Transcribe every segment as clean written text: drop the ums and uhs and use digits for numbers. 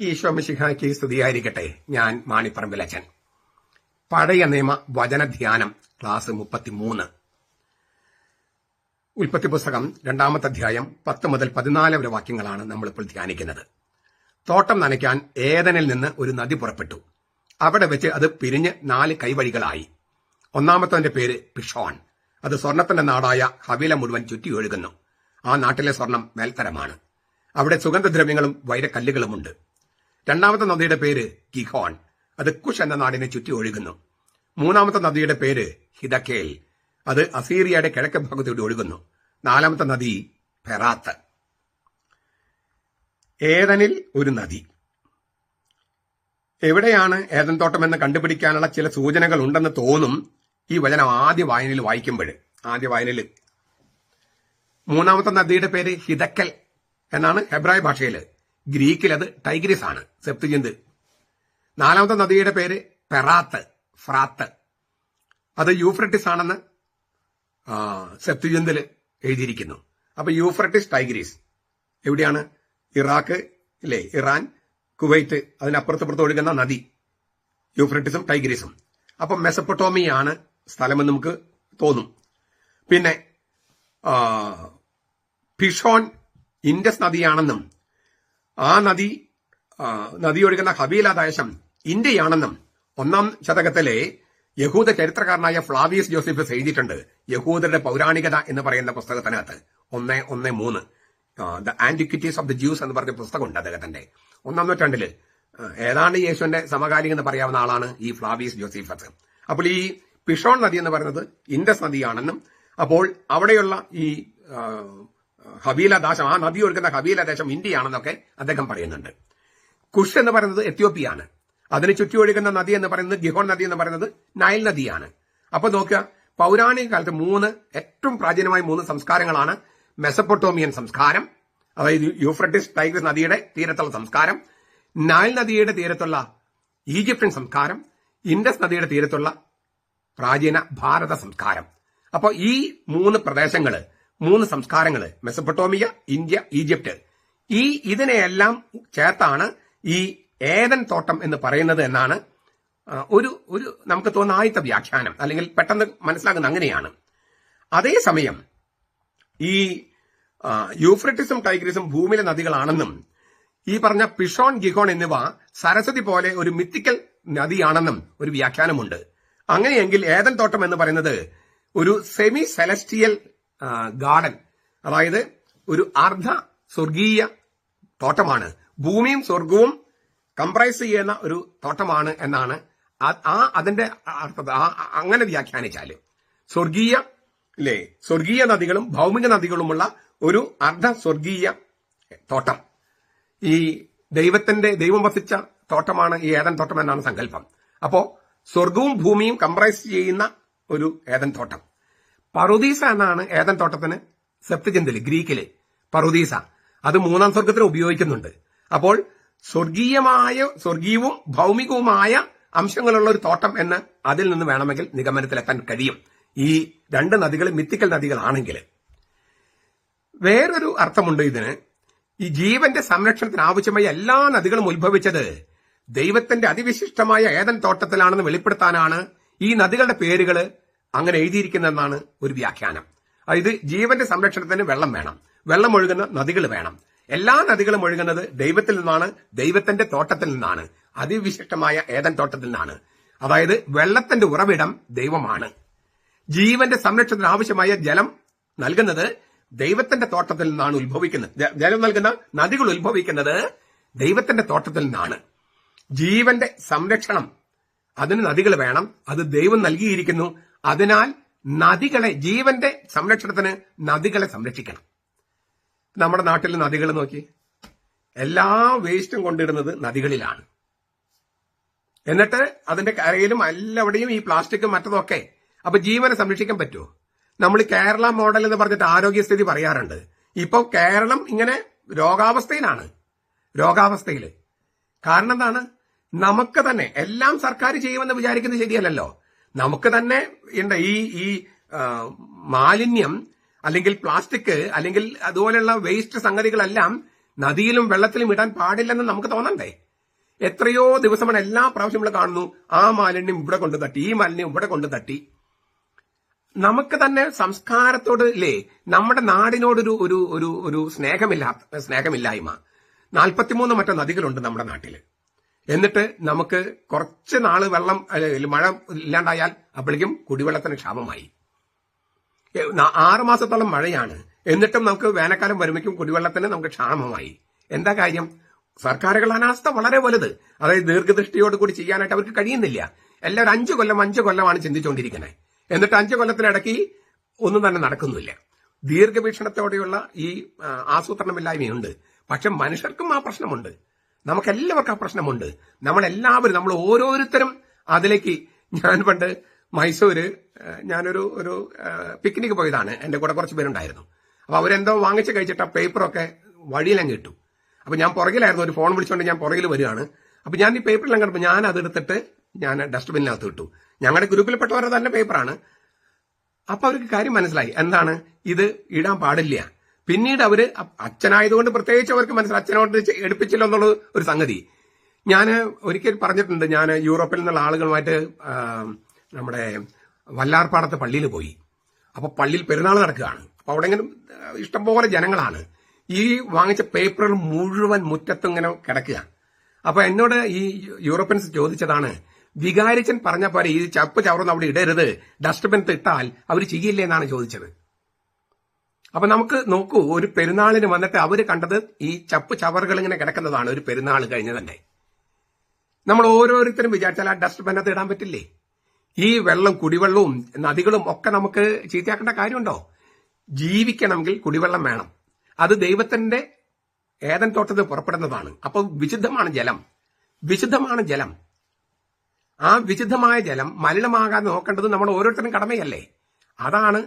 ഈശോ മിശിഹായ്ക്ക് സ്തുതിയായിരിക്കട്ടെ. ഞാൻ മാണിപ്പറമ്പിലച്ചൻ. പഴയ നിയമ വചനധ്യാനം ക്ലാസ് 33. ഉൽപ്പത്തി പുസ്തകം 2-ാമത്തെ അധ്യായം 10 മുതൽ 14 വരെ വാക്യങ്ങളാണ് നമ്മളിപ്പോൾ ധ്യാനിക്കുന്നത്. തോട്ടം നനയ്ക്കാൻ ഏദനിൽ നിന്ന് ഒരു നദി പുറപ്പെട്ടു. അവിടെ വെച്ച് അത് പിരിഞ്ഞ് 4 കൈവഴികളായി. ഒന്നാമത്തതിന്റെ പേര് പിഷോൺ. അത് സ്വർണത്തിന്റെ നാടായ ഹവീല മുഴുവൻ ചുറ്റി ഒഴുകുന്നു. ആ നാട്ടിലെ സ്വർണം മേൽത്തരമാണ്. അവിടെ സുഗന്ധദ്രവ്യങ്ങളും വൈരക്കല്ലുകളുമുണ്ട്. രണ്ടാമത്തെ നദിയുടെ പേര് ഗിഹോൺ. അത് കുഷ് എന്ന നാടിനെ ചുറ്റി ഒഴുകുന്നു. മൂന്നാമത്തെ നദിയുടെ പേര് ഹിദക്കേൽ. അത് അസീറിയയുടെ കിഴക്ക് ഭാഗത്തൂടെ ഒഴുകുന്നു. നാലാമത്തെ നദി ഫെറാത്ത്. ഏദനിൽ ഒരു നദി. എവിടെയാണ് ഏദൻ തോട്ടം എന്ന് കണ്ടുപിടിക്കാനുള്ള ചില സൂചനകൾ ഉണ്ടെന്ന് തോന്നും ഈ വചനം ആദ്യ വായനയിൽ. മൂന്നാമത്തെ നദിയുടെ പേര് ഹിദക്കൽ എന്നാണ് ഹെബ്രായ ഭാഷയിൽ. ഗ്രീക്കിൽ അത് ടൈഗ്രിസ് ആണ്, സെപ്തുജിന്ത്. നാലാമത്തെ നദിയുടെ പേര് ഫ്രാത്ത്. അത് യൂഫ്രട്ടിസ് ആണെന്ന് സെപ്തുജിന്തിൽ എഴുതിയിരിക്കുന്നു. അപ്പൊ യൂഫ്രട്ടിസ്, ടൈഗ്രീസ് എവിടെയാണ്? ഇറാഖ് ഇല്ലേ, ഇറാൻ, കുവൈറ്റ്, അതിനപ്പുറത്തപ്പുറത്ത് ഒഴുകുന്ന നദി യൂഫ്രട്ടിസും ടൈഗ്രീസും. അപ്പൊ മെസപ്പൊട്ടോമിയാണ് സ്ഥലമെന്ന് നമുക്ക് തോന്നും. പിന്നെ പിഷോൺ ഇൻഡസ് നദിയാണെന്നും ആ നദി ഒഴുകുന്ന ഹവീല ദേശം ഇന്ത്യയാണെന്നും 1-ാം ശതകത്തിലെ യഹൂദ ചരിത്രകാരനായ ഫ്ലാവിയസ് ജോസഫസ് എഴുതിയിട്ടുണ്ട്. യഹൂദരുടെ പൗരാണികത എന്ന് പറയുന്ന പുസ്തകത്തിനകത്ത് 1:3 the antiquities of the juice എന്ന് പറഞ്ഞ പുസ്തകമുണ്ട് അദ്ദേഹത്തിന്റെ. 1-ാം നൂറ്റാണ്ടില് ഏതാണ്ട് യേശുവിന്റെ സമകാലികം എന്ന് പറയാവുന്ന ആളാണ് ഈ ഫ്ലാവിയസ് ജോസഫസ്. അപ്പോൾ ഈ പിഷോൺ നദി എന്ന് പറയുന്നത് ഇൻഡസ് നദിയാണെന്നും അപ്പോൾ അവിടെയുള്ള ഈ ഹവീല ദേശം, ആ നദി ഒഴുകുന്ന ഹവീല ദേശം ഇന്ത്യയാണെന്നൊക്കെ അദ്ദേഹം പറയുന്നുണ്ട്. കുഷ് എന്ന് പറയുന്നത് എത്യോപ്യയാണ്. അതിന് ചുറ്റി ഒഴുകുന്ന നദി എന്ന് പറയുന്നത് ഗിഹോൺ നദി എന്ന് പറയുന്നത് നൈൽ നദിയാണ്. അപ്പൊ നോക്കുക, പൗരാണിക കാലത്ത് ഏറ്റവും പ്രാചീനമായ 3 സംസ്കാരങ്ങളാണ്. മെസപ്പൊട്ടോമിയൻ സംസ്കാരം, അതായത് യൂഫ്രട്ടിസ് ടൈഗ്രിസ് നദിയുടെ തീരത്തുള്ള സംസ്കാരം, നൈൽ നദിയുടെ തീരത്തുള്ള ഈജിപ്ഷ്യൻ സംസ്കാരം, ഇൻഡസ് നദിയുടെ തീരത്തുള്ള പ്രാചീന ഭാരത സംസ്കാരം. അപ്പൊ ഈ 3 പ്രദേശങ്ങള്, 3 സംസ്കാരങ്ങള്, മെസപ്പൊട്ടോമിയ, ഇന്ത്യ, ഈജിപ്റ്റ്, ഇതിനെയെല്ലാം ചേർത്താണ് ഈ ഏദൻ തോട്ടം എന്ന് പറയുന്നത് എന്നാണ് ഒരു നമുക്ക് തോന്നുന്ന ആദ്യത്തെ വ്യാഖ്യാനം, അല്ലെങ്കിൽ പെട്ടെന്ന് മനസ്സിലാകുന്ന അങ്ങനെയാണ്. അതേസമയം ഈ യൂഫ്രട്ടിസും ടൈഗ്രിസും ഭൂമിയിലെ നദികളാണെന്നും ഈ പറഞ്ഞ പിഷോൺ, ഗിഹോൺ എന്നിവ സരസ്വതി പോലെ ഒരു മിത്തിക്കൽ നദിയാണെന്നും ഒരു വ്യാഖ്യാനമുണ്ട്. അങ്ങനെയെങ്കിൽ ഏദൻ തോട്ടം എന്ന് പറയുന്നത് ഒരു സെമി സെലസ്റ്റിയൽ ഗാർഡൻ, അതായത് ഒരു അർദ്ധ സ്വർഗീയ തോട്ടമാണ്. ഭൂമിയും സ്വർഗവും കംപ്രൈസ് ചെയ്യുന്ന ഒരു തോട്ടമാണ് എന്നാണ് അതിന്റെ അർത്ഥം. അങ്ങനെ വ്യാഖ്യാനിച്ചാല് സ്വർഗീയ നദികളും ഭൗമിക നദികളുമുള്ള ഒരു അർദ്ധ സ്വർഗീയ തോട്ടം, ഈ ദൈവം വസിച്ച തോട്ടമാണ് ഈ ഏദൻ തോട്ടം എന്നാണ് സങ്കല്പം. അപ്പോ സ്വർഗവും ഭൂമിയും കംപ്രൈസ് ചെയ്യുന്ന ഒരു ഏദൻ തോട്ടം. പറുദീസ എന്നാണ് ഏദൻ തോട്ടത്തിന് സെപ്തുജിന്തില്, ഗ്രീക്കില് പറുദീസ. അത് 3-ാം സ്വർഗത്തിന് ഉപയോഗിക്കുന്നുണ്ട്. അപ്പോൾ സ്വർഗീയവും ഭൗമികവുമായ അംശങ്ങളുള്ള ഒരു തോട്ടം എന്ന് അതിൽ നിന്ന് വേണമെങ്കിൽ നിഗമനത്തിലെത്താൻ കഴിയും. ഈ 2 നദികൾ മിത്തിക്കൽ നദികളാണെങ്കിൽ. വേറൊരു അർത്ഥമുണ്ട് ഇതിന്. ഈ ജീവന്റെ സംരക്ഷണത്തിന് ആവശ്യമായ എല്ലാ നദികളും ഉത്ഭവിച്ചത് ദൈവത്തിന്റെ അതിവിശിഷ്ടമായ ഏദൻ തോട്ടത്തിലാണെന്ന് വെളിപ്പെടുത്താനാണ് ഈ നദികളുടെ പേരുകൾ അങ്ങനെ എഴുതിയിരിക്കുന്നതെന്നാണ് ഒരു വ്യാഖ്യാനം. അതായത് ജീവന്റെ സംരക്ഷണത്തിന് വെള്ളം വേണം, വെള്ളം ഒഴുകുന്ന നദികൾ വേണം. എല്ലാ നദികളും ഒഴുകുന്നത് ദൈവത്തിൽ നിന്നാണ്, ദൈവത്തിന്റെ തോട്ടത്തിൽ നിന്നാണ്, അതിവിശിഷ്ടമായ ഏദൻ തോട്ടത്തിൽ നിന്നാണ്. അതായത് വെള്ളത്തിന്റെ ഉറവിടം ദൈവമാണ്. ജീവന്റെ സംരക്ഷണത്തിന് ആവശ്യമായ ജലം നൽകുന്നത് ദൈവത്തിന്റെ തോട്ടത്തിൽ നിന്നാണ് ഉത്ഭവിക്കുന്നത്. ജലം നൽകുന്ന നദികൾ ഉത്ഭവിക്കുന്നത് ദൈവത്തിന്റെ തോട്ടത്തിൽ നിന്നാണ്. ജീവന്റെ സംരക്ഷണം, അതിന് നദികൾ വേണം, അത് ദൈവം നൽകിയിരിക്കുന്നു. അതിനാൽ ജീവന്റെ സംരക്ഷണത്തിന് നദികളെ സംരക്ഷിക്കണം. നമ്മുടെ നാട്ടിലെ നദികൾ നോക്കി, എല്ലാ വേസ്റ്റും കൊണ്ടിടുന്നത് നദികളിലാണ്. എന്നിട്ട് അതിന്റെ കരയിലും എല്ലാവിടെയും ഈ പ്ലാസ്റ്റിക്കും മറ്റതൊക്കെ. അപ്പൊ ജീവനെ സംരക്ഷിക്കാൻ പറ്റുമോ? നമ്മൾ കേരള മോഡൽ എന്ന് പറഞ്ഞിട്ട് ആരോഗ്യസ്ഥിതി പറയാറുണ്ട്. ഇപ്പൊ കേരളം ഇങ്ങനെ രോഗാവസ്ഥയില്. കാരണം എന്താണ്? നമുക്ക് തന്നെ എല്ലാം സർക്കാർ ചെയ്യുമെന്ന് വിചാരിക്കുന്നത് ശരിയല്ലല്ലോ. നമുക്ക് തന്നെ ഈ മാലിന്യം അല്ലെങ്കിൽ പ്ലാസ്റ്റിക് അല്ലെങ്കിൽ അതുപോലെയുള്ള വേസ്റ്റ് സംഗതികളെല്ലാം നദിയിലും വെള്ളത്തിലും ഇടാൻ പാടില്ലെന്ന് നമുക്ക് തോന്നണ്ടേ? എത്രയോ ദിവസമാണ് എല്ലാ പ്രാവശ്യം നമ്മൾ കാണുന്നു, ആ മാലിന്യം ഇവിടെ കൊണ്ട് തട്ടി, ഈ മാലിന്യം ഇവിടെ കൊണ്ട് തട്ടി. നമുക്ക് തന്നെ സംസ്കാരത്തോട് ഇല്ലേ, നമ്മുടെ നാടിനോടൊരു ഒരു ഒരു ഒരു സ്നേഹമില്ലായ്മ. 43 മറ്റോ നദികളുണ്ട് നമ്മുടെ നാട്ടില്. എന്നിട്ട് നമുക്ക് കുറച്ച് നാള് വെള്ളം മഴ ഇല്ലാണ്ടായാൽ അപ്പോഴേക്കും കുടിവെള്ളത്തിന് ക്ഷാമമായി. 6 മാസത്തോളം മഴയാണ്, എന്നിട്ടും നമുക്ക് വേനൽക്കാലം വരുമ്പോഴേക്കും കുടിവെള്ളത്തിന് നമുക്ക് ക്ഷാമമായി. എന്താ കാര്യം? സർക്കാരുകളുടെ അനാസ്ഥ വളരെ വലുത്. അതായത് ദീർഘദൃഷ്ടിയോട് കൂടി ചെയ്യാനായിട്ട് അവർക്ക് കഴിയുന്നില്ല. എല്ലാവരും 5 കൊല്ലമാണ് ചിന്തിച്ചുകൊണ്ടിരിക്കുന്നത്. എന്നിട്ട് 5 കൊല്ലത്തിനിടയ്ക്ക് ഒന്നും തന്നെ നടക്കുന്നില്ല. ദീർഘവീക്ഷണത്തോടെയുള്ള ഈ ആസൂത്രണമില്ലായ്മയുണ്ട്. പക്ഷെ മനുഷ്യർക്കും ആ പ്രശ്നമുണ്ട്, നമുക്കെല്ലാവർക്കും ആ പ്രശ്നമുണ്ട്. നമ്മൾ ഓരോരുത്തരും അതിലേക്ക്. ഞാൻ പണ്ട് മൈസൂര് ഞാനൊരു പിക്നിക്ക് പോയതാണ്. എന്റെ കൂടെ കുറച്ച് പേരുണ്ടായിരുന്നു. അപ്പൊ അവരെന്തോ വാങ്ങിച്ച് കഴിച്ചിട്ട് ആ പേപ്പറൊക്കെ വഴിയിലങ്ങ് ഇട്ടു. അപ്പൊ ഞാൻ പുറകിലായിരുന്നു, ഒരു ഫോൺ വിളിച്ചുകൊണ്ട് ഞാൻ പുറകിൽ വരികയാണ്. അപ്പൊ ഞാൻ ഈ പേപ്പറിൽ കണ്ടപ്പോൾ ഞാൻ അതെടുത്തിട്ട് ഞാൻ ഡസ്റ്റ്ബിന്നിനകത്ത് ഇട്ടു. ഞങ്ങളുടെ ഗ്രൂപ്പിൽപ്പെട്ടവരുടെ തന്നെ പേപ്പറാണ്. അപ്പൊ അവർക്ക് കാര്യം മനസ്സിലായി, എന്താണ് ഇത് ഇടാൻ പാടില്ല. പിന്നീട് അവര് അച്ഛനായതുകൊണ്ട് പ്രത്യേകിച്ച് അവർക്ക് മനസ്സിലായി, അച്ഛനോട് എടുപ്പിച്ചില്ല എന്നുള്ള ഒരു സംഗതി. ഞാൻ ഒരിക്കൽ പറഞ്ഞിട്ടുണ്ട്, ഞാൻ യൂറോപ്പിൽ നിന്നുള്ള ആളുകളുമായിട്ട് നമ്മുടെ വല്ലാർപാടത്ത് പള്ളിയിൽ പോയി. അപ്പൊ പള്ളിയിൽ പെരുന്നാൾ നടക്കുകയാണ്. അപ്പൊ അവിടെ ഇങ്ങനെ ഇഷ്ടംപോലെ ജനങ്ങളാണ്. ഈ വാങ്ങിച്ച പേപ്പറുകൾ മുഴുവൻ മുറ്റത്തിങ്ങനെ കിടക്കുക. അപ്പൊ എന്നോട് ഈ യൂറോപ്യൻസ് ചോദിച്ചതാണ്, വികാരിച്ചൻ പറഞ്ഞ പോലെ ഈ ചപ്പ് ചവറൊന്നും അവിടെ ഇടരുത്, ഡസ്റ്റ്ബിനത്ത് ഇട്ടാൽ അവർ ചെയ്യില്ലേ എന്നാണ് ചോദിച്ചത്. അപ്പൊ നമുക്ക് നോക്കൂ, ഒരു പെരുന്നാളിന് വന്നിട്ട് അവര് കണ്ടത് ഈ ചപ്പ് ചവറുകൾ ഇങ്ങനെ കിടക്കുന്നതാണ് ഒരു പെരുന്നാൾ കഴിഞ്ഞ് തന്നെ. നമ്മൾ ഓരോരുത്തരും വിചാരിച്ചാൽ ആ ഡസ്റ്റ്ബിനകത്ത് ഇടാൻ പറ്റില്ലേ? ഈ വെള്ളം, കുടിവെള്ളവും നദികളും ഒക്കെ നമുക്ക് ചീത്തയാക്കേണ്ട കാര്യമുണ്ടോ? ജീവിക്കണമെങ്കിൽ കുടിവെള്ളം വേണം. അത് ദൈവത്തിന്റെ ഏദൻ തോട്ടത്തിൽ പുറപ്പെടുന്നതാണ്. അപ്പൊ വിശുദ്ധമാണ് ജലം. ആ വിശുദ്ധമായ ജലം മലിനമാകാതെ നോക്കേണ്ടത് നമ്മൾ ഓരോരുത്തരും കടമയല്ലേ? അതാണ്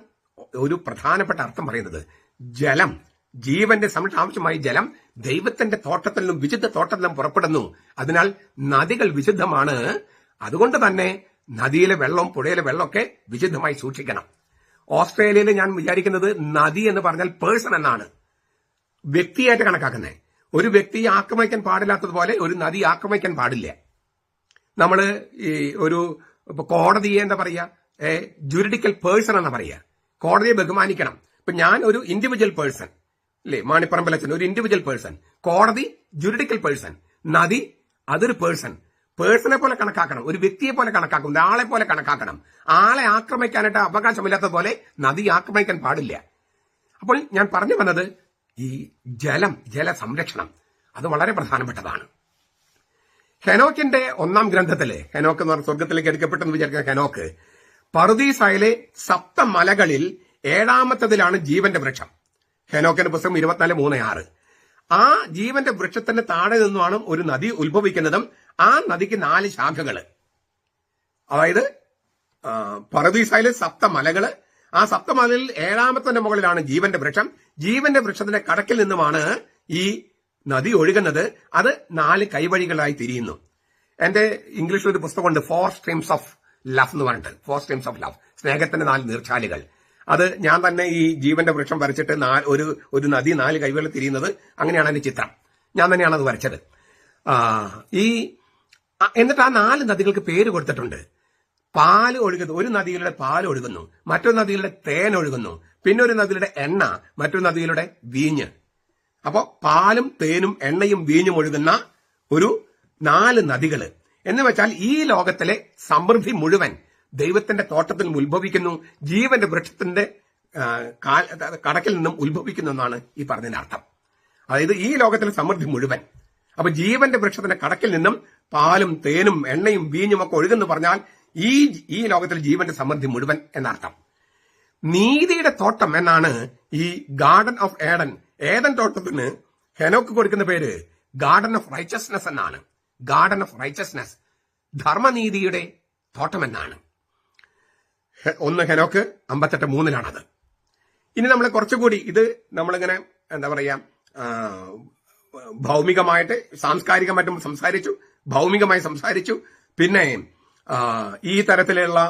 ഒരു പ്രധാനപ്പെട്ട അർത്ഥം പറയുന്നത്. ജലം, ജീവന്റെ സംരക്ഷണം ആവശ്യമായ ജലം ദൈവത്തിന്റെ തോട്ടത്തിൽ നിന്നും വിശുദ്ധ തോട്ടത്തിൽ നിന്നും പുറപ്പെടുന്നു. അതിനാൽ നദികൾ വിശുദ്ധമാണ്. അതുകൊണ്ട് തന്നെ നദിയിലെ വെള്ളവും പുഴയിലെ വെള്ളമൊക്കെ വിശുദ്ധമായി സൂക്ഷിക്കണം. ഓസ്ട്രേലിയയിൽ ഞാൻ വിചാരിക്കുന്നത് നദി എന്ന് പറഞ്ഞാൽ പേഴ്സൺ എന്നാണ്, വ്യക്തിയായിട്ട് കണക്കാക്കുന്നത്. ഒരു വ്യക്തിയെ ആക്രമിക്കാൻ പാടില്ലാത്തതുപോലെ ഒരു നദി ആക്രമിക്കാൻ പാടില്ല. നമ്മള് ഈ ഒരു കോടതിയെ എന്താ പറയാ, ജുറിഡിക്കൽ പേഴ്സൺ എന്നാ പറയാ. കോടതിയെ ബഹുമാനിക്കണം. ഇപ്പൊ ഞാൻ ഒരു ഇൻഡിവിജ്വൽ പേഴ്സൺ അല്ലേ, മാണിപ്പറമ്പലച്ചൻ ഒരു ഇൻഡിവിജ്വൽ പേഴ്സൺ, കോടതി ജുറിഡിക്കൽ പേഴ്സൺ, നദി അതൊരു പേഴ്സണെ പോലെ കണക്കാക്കണം, ഒരു വ്യക്തിയെ പോലെ കണക്കാക്കണം, ഒരാളെ പോലെ കണക്കാക്കണം. ആളെ ആക്രമിക്കാനായിട്ട് അവകാശമില്ലാത്ത പോലെ നദി ആക്രമിക്കാൻ പാടില്ല. അപ്പോൾ ഞാൻ പറഞ്ഞു വന്നത് ഈ ജല സംരക്ഷണം അത് വളരെ പ്രധാനപ്പെട്ടതാണ്. ഹെനോക്കിന്റെ 1-ാം ഗ്രന്ഥത്തിലെ, ഹെനോക്ക് എന്ന് പറഞ്ഞ സ്വർഗത്തിലേക്ക് എടുക്കപ്പെട്ടെന്ന് വിചാരിക്കുന്ന ഹെനോക്ക്, പറുദീസായിലെ 7 മലകളിൽ 7-ാമത്തതിലാണ് ജീവന്റെ വൃക്ഷം. ഹെനോക്കിന്റെ പുസ്തകം 24:3-6. ആ ജീവന്റെ വൃക്ഷത്തിന്റെ താഴെ നിന്നുമാണ് ഒരു നദി ഉത്ഭവിക്കുന്നതും ആ നദിക്ക് 4 ശാഖകള്. അതായത് പറുദീസായിലെ 7 മലകള്, ആ 7 മലകളിൽ 7-ാമത്തെ മുകളിലാണ് ജീവന്റെ വൃക്ഷം. ജീവന്റെ വൃക്ഷത്തിന്റെ കടക്കിൽ നിന്നുമാണ് ഈ നദി ഒഴുകുന്നത്. അത് 4 കൈവഴികളായി തിരിയുന്നു. എന്റെ ഇംഗ്ലീഷിൽ ഒരു പുസ്തകമുണ്ട്, 4 Streams of Love എന്ന് പറഞ്ഞിട്ട്, 4 Streams of Love, സ്നേഹത്തിന്റെ 4 നീർച്ചാലുകൾ. അത് ഞാൻ തന്നെ ഈ ജീവന്റെ വൃക്ഷം വരച്ചിട്ട് ഒരു നദി 4 കൈവഴികൾ തിരിയുന്നത്, അങ്ങനെയാണ് അതിന്റെ ചിത്രം. ഞാൻ തന്നെയാണ് അത് വരച്ചത്. എന്നിട്ട് ആ 4 നദികൾക്ക് പേര് കൊടുത്തിട്ടുണ്ട്. പാല് ഒഴുകുന്നു, ഒരു നദിയിലൂടെ പാൽ ഒഴുകുന്നു, മറ്റൊരു നദിയിലൂടെ തേൻ ഒഴുകുന്നു, പിന്നെ ഒരു നദിയിലൂടെ എണ്ണ, മറ്റൊരു നദിയിലൂടെ വീഞ്ഞ്. അപ്പോ പാലും തേനും എണ്ണയും വീഞ്ഞും ഒഴുകുന്ന ഒരു 4 നദികള് എന്ന് വെച്ചാൽ ഈ ലോകത്തിലെ സമൃദ്ധി മുഴുവൻ ദൈവത്തിന്റെ തോട്ടത്തിൽ നിന്ന് ഉത്ഭവിക്കുന്നു, ജീവന്റെ വൃക്ഷത്തിന്റെ കടക്കിൽ നിന്നും ഉത്ഭവിക്കുന്നു എന്നാണ് ഈ പറഞ്ഞതിന്റെ അർത്ഥം. അതായത് ഈ ലോകത്തിലെ സമൃദ്ധി മുഴുവൻ, അപ്പൊ ജീവന്റെ വൃക്ഷത്തിന്റെ കടക്കിൽ നിന്നും പാലും തേനും എണ്ണയും വീഞ്ഞും ഒക്കെ ഒഴുകുന്നു പറഞ്ഞാൽ ഈ ലോകത്തിലെ ജീവന്റെ സമൃദ്ധി മുഴുവൻ എന്നർത്ഥം. നീതിയുടെ തോട്ടം എന്നാണ് ഈ ഗാർഡൻ ഓഫ് ഏഡൻ, ഏദൻ തോട്ടത്തിന് ഹെനോക്ക് കൊടുക്കുന്ന പേര് ഗാർഡൻ ഓഫ് റൈച്ചസ്നെസ് എന്നാണ്. ഗാർഡൻ ഓഫ് റൈച്ചസ്നെസ്, ധർമ്മനീതിയുടെ തോട്ടം എന്നാണ്. 1 ഹെനോക്ക് 58:3 ഇനി നമ്മൾ കുറച്ചുകൂടി ഇത് നമ്മളിങ്ങനെ എന്താ പറയാ, ഭൗമികമായിട്ട് സാംസ്കാരികമായിട്ടും സംസാരിച്ചു, ഭൗമികമായി സംസാരിച്ചു, പിന്നെ ഈ തരത്തിലുള്ള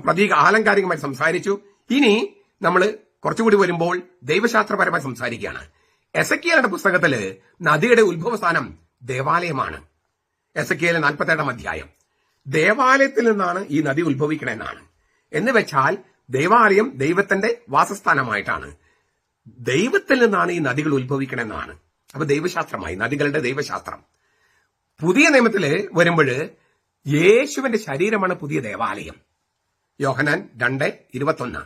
പ്രതീക ആലങ്കാരികമായി സംസാരിച്ചു. ഇനി നമ്മൾ കുറച്ചുകൂടി വരുമ്പോൾ ദൈവശാസ്ത്രപരമായി സംസാരിക്കുകയാണ്. എസെക്കിയേലിന്റെ പുസ്തകത്തില് നദിയുടെ ഉത്ഭവസ്ഥാനം ദേവാലയമാണ്. എസെക്കിയേൽ 47 അധ്യായം. ദേവാലയത്തിൽ നിന്നാണ് ഈ നദി ഉത്ഭവിക്കണമെന്നാണ്. എന്ന് വെച്ചാൽ ദേവാലയം ദൈവത്തിന്റെ വാസസ്ഥാനമായിട്ടാണ്. ദൈവത്തിൽ നിന്നാണ് ഈ നദികൾ ഉത്ഭവിക്കണമെന്നാണ്. അപ്പൊ ദൈവശാസ്ത്രമായി, നദികളുടെ ദൈവശാസ്ത്രം. പുതിയ നിയമത്തില് വരുമ്പോൾ യേശുവിന്റെ ശരീരമാണ് പുതിയ ദേവാലയം. യോഹന്നാൻ 2:21.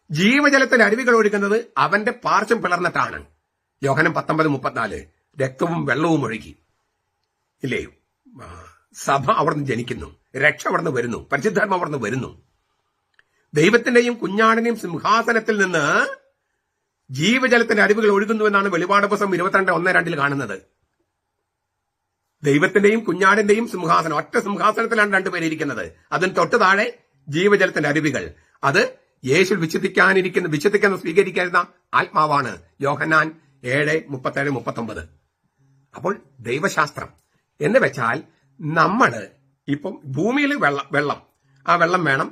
ജീവജലത്തിൽ അരുവികൾ ഒഴുകുന്നത് അവന്റെ പാർശ്വം പിളർന്നിട്ടാണ്. യോഹന്നാൻ 19:34. രക്തവും വെള്ളവും ഒഴുകി. ഇല്ലേ? സഭ അവിടുന്ന് ജനിക്കുന്നു, രക്ഷ അവിടുന്ന് വരുന്നു, പരിശുദ്ധാത്മ അവിടുന്ന് വരുന്നു. ദൈവത്തിന്റെയും കുഞ്ഞാടിന്റെയും സിംഹാസനത്തിൽ നിന്ന് ജീവജലത്തിന്റെ അരുവികൾ ഒഴുകുന്നുവെന്നാണ് വെളിപാട് പുസ്തകം 22:1-2 കാണുന്നത്. ദൈവത്തിന്റെയും കുഞ്ഞാടിന്റെയും സിംഹാസനം, ഒറ്റ സിംഹാസനത്തിലാണ് രണ്ടുപേരിയിരിക്കുന്നത്. അതിന് തൊട്ട് താഴെ ജീവജലത്തിന്റെ അരുവികൾ. അത് യേശു വിശുദ്ധിക്കുന്ന സ്വീകരിക്കുന്ന ആത്മാവാണ്. യോഹന്നാൻ 7:37-39. അപ്പോൾ ദൈവശാസ്ത്രം എന്ന് വെച്ചാൽ നമ്മള് ഇപ്പം ഭൂമിയിൽ വെള്ളം ആ വെള്ളം വേണം,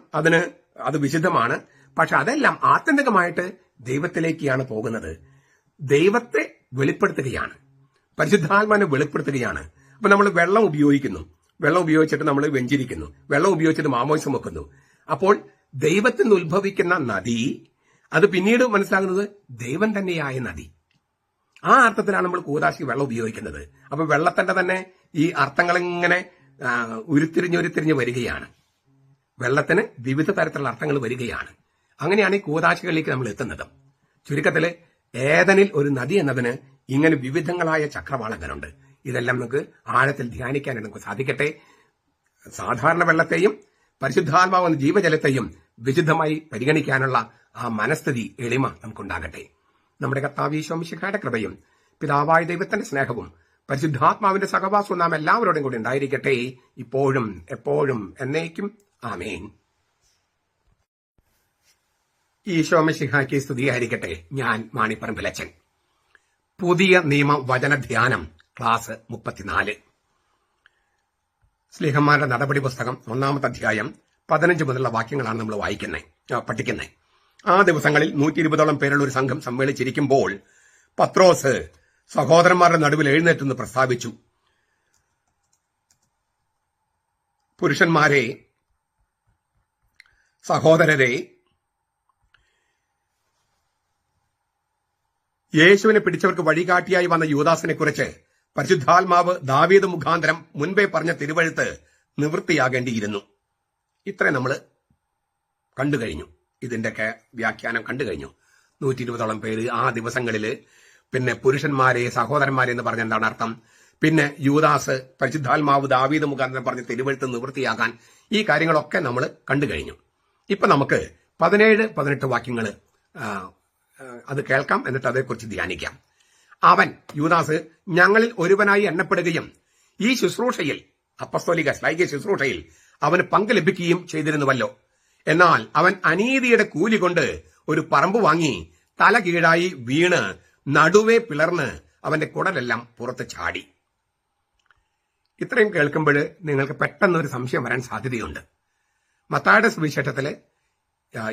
അത് വിശുദ്ധമാണ്. പക്ഷെ അതെല്ലാം ആത്യന്തികമായിട്ട് ദൈവത്തിലേക്കാണ് പോകുന്നത്. ദൈവത്തെ വെളിപ്പെടുത്തുകയാണ്, പരിശുദ്ധാത്മാവിനെ വെളിപ്പെടുത്തുകയാണ്. അപ്പൊ നമ്മൾ വെള്ളം ഉപയോഗിച്ചിട്ട് നമ്മൾ വെഞ്ചിരിക്കുന്നു, വെള്ളം ഉപയോഗിച്ചിട്ട് മാമോസം വെക്കുന്നു. അപ്പോൾ ദൈവത്തിൽ നിന്ന് ഉത്ഭവിക്കുന്ന നദി, അത് പിന്നീട് മനസ്സിലാകുന്നത് ദൈവം തന്നെയായ നദി. ആ അർത്ഥത്തിലാണ് നമ്മൾ കൂദാശി വെള്ളം ഉപയോഗിക്കുന്നത്. അപ്പൊ വെള്ളത്തിന്റെ തന്നെ ഈ അർത്ഥങ്ങളിങ്ങനെ ഉരുത്തിരിഞ്ഞ് വരികയാണ്. വെള്ളത്തിന് വിവിധ തരത്തിലുള്ള അർത്ഥങ്ങൾ വരികയാണ്. അങ്ങനെയാണ് ഈ കൂദാശികളിലേക്ക് നമ്മൾ എത്തുന്നത്. ചുരുക്കത്തില് ഏദനിൽ ഒരു നദി എന്നതിന് ഇങ്ങനെ വിവിധങ്ങളായ ചക്രവാളങ്ങളുണ്ട്. ഇതെല്ലാം നമുക്ക് ആഴത്തിൽ ധ്യാനിക്കാൻ നമുക്ക് സാധിക്കട്ടെ. സാധാരണ വെള്ളത്തെയും പരിശുദ്ധാത്മാവെന്ന ജീവജലത്തെയും വിശുദ്ധമായി പരിഗണിക്കാനുള്ള ആ മനസ്ഥിതി, എളിമ നമുക്കുണ്ടാകട്ടെ. നമ്മുടെ കർത്താവ് ഈശോ മിശിഹായുടെ കൃപയും പിതാവായ ദൈവത്തിന്റെ സ്നേഹവും പരിശുദ്ധാത്മാവിന്റെ സഹവാസവും നാം എല്ലാവരോടും കൂടി ഉണ്ടായിരിക്കട്ടെ, ഇപ്പോഴും എപ്പോഴും എന്നേക്കും. ആമേൻ. ഈശോ മിശിഹായ്ക്ക് സ്തുതിയായിരിക്കട്ടെ. ഞാൻ മാണിപ്പറമ്പിലച്ചൻ. പുതിയ നിയമ വചന ധ്യാനം ക്ലാസ് 34. സ്ലീഹന്മാരുടെ നടപടി പുസ്തകം 1-ാമത്തെ അധ്യായം 15 മുതലുള്ള വാക്യങ്ങളാണ് നമ്മൾ പഠിക്കുന്നത്. ആ ദിവസങ്ങളിൽ 120ഓളം പേരുള്ള ഒരു സംഘം സമ്മേളിച്ചിരിക്കുമ്പോൾ പത്രോസ് സഹോദരന്മാരുടെ നടുവിൽ എഴുന്നേറ്റെന്ന് പ്രസ്താവിച്ചു. പുരുഷന്മാരെ, സഹോദരരെ, യേശുവിനെ പിടിച്ചവർക്ക് വഴികാട്ടിയായി വന്ന യൂദാസിനെ കുറിച്ച് പരിശുദ്ധാത്മാവ് ദാവീദ് മുഖാന്തരം മുൻപേ പറഞ്ഞ തിരുവഴുത്ത് നിവൃത്തിയാകേണ്ടിയിരുന്നു. ഇത്രയും നമ്മൾ കണ്ടുകഴിഞ്ഞു. ഇതിന്റെയൊക്കെ വ്യാഖ്യാനം കണ്ടുകഴിഞ്ഞു. 120ഓളം പേര് ആ ദിവസങ്ങളില്. പിന്നെ പുരുഷന്മാരെ, സഹോദരന്മാരെ എന്ന് പറഞ്ഞ എന്താണ് അർത്ഥം? പിന്നെ യൂദാസ്, പരിശുദ്ധാത്മാവ് ദാവീദ് മുഖാന്തരം പറഞ്ഞ തിരുവഴുത്ത് നിവൃത്തിയാകാൻ, ഈ കാര്യങ്ങളൊക്കെ നമ്മൾ കണ്ടുകഴിഞ്ഞു. ഇപ്പൊ നമുക്ക് 17-18 വാക്യങ്ങൾ അത് കേൾക്കാം, എന്നിട്ട് അതേക്കുറിച്ച് ധ്യാനിക്കാം. അവൻ, യൂദാസ്, ഞങ്ങളിൽ ഒരുവനായി എണ്ണപ്പെടുകയും ഈ ശുശ്രൂഷയിൽ, അപ്പസ്തോലിക ശ്ലൈക ശുശ്രൂഷയിൽ അവന് പങ്ക് ലഭിക്കുകയും ചെയ്തിരുന്നുവല്ലോ. എന്നാൽ അവൻ അനീതിയുടെ കൂലി കൊണ്ട് ഒരു പറമ്പ് വാങ്ങി തല കീഴായി വീണ് നടുവേ പിളർന്ന് അവന്റെ കുടലെല്ലാം പുറത്ത് ചാടി. ഇത്രയും കേൾക്കുമ്പോൾ നിങ്ങൾക്ക് പെട്ടെന്നൊരു സംശയം വരാൻ സാധ്യതയുണ്ട്. മത്തായിയുടെ സുവിശേഷത്തിലെ